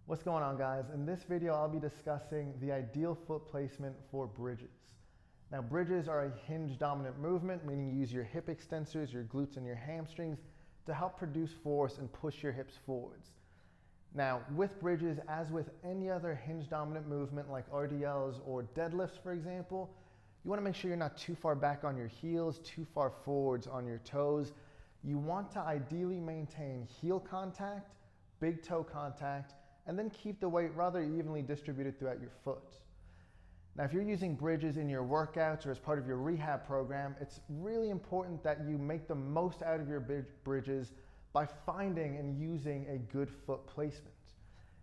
What's going on, guys? In this video, I'll be discussing the ideal foot placement for bridges. Now, bridges are a hinge dominant movement, meaning you use your hip extensors, your glutes, and your hamstrings to help produce force and push your hips forwards. Now, with bridges, as with any other hinge dominant movement like RDLs or deadlifts, for example, you want to make sure you're not too far back on your heels, too far forwards on your toes. You want to ideally maintain heel contact, big toe contact, and then keep the weight rather evenly distributed throughout your foot. Now, if you're using bridges in your workouts or as part of your rehab program, it's really important that you make the most out of your bridges by finding and using a good foot placement.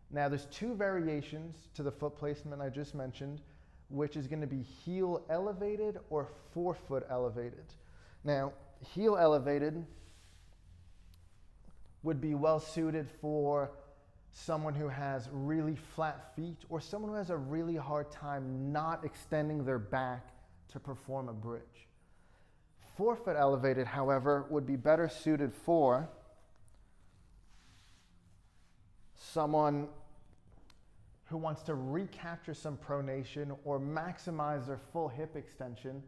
Now, there's two variations to the foot placement I just mentioned, which is going to be heel elevated or forefoot elevated. Now, heel elevated would be well suited for someone who has really flat feet or someone who has a really hard time not extending their back to perform a bridge. Forefoot elevated, however, would be better suited for someone who wants to recapture some pronation or maximize their full hip extension.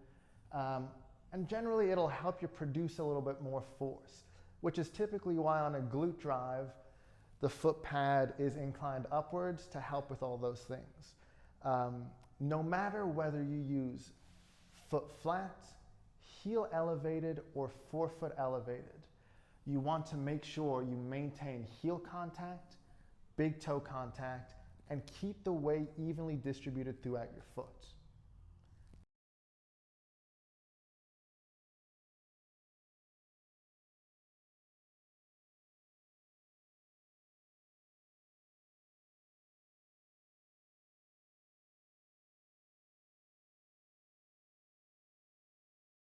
And generally, it'll help you produce a little bit more force, which is typically why on a glute drive, the foot pad is inclined upwards to help with all those things. No matter whether you use foot flat, heel elevated, or forefoot elevated, you want to make sure you maintain heel contact, big toe contact, and keep the weight evenly distributed throughout your foot.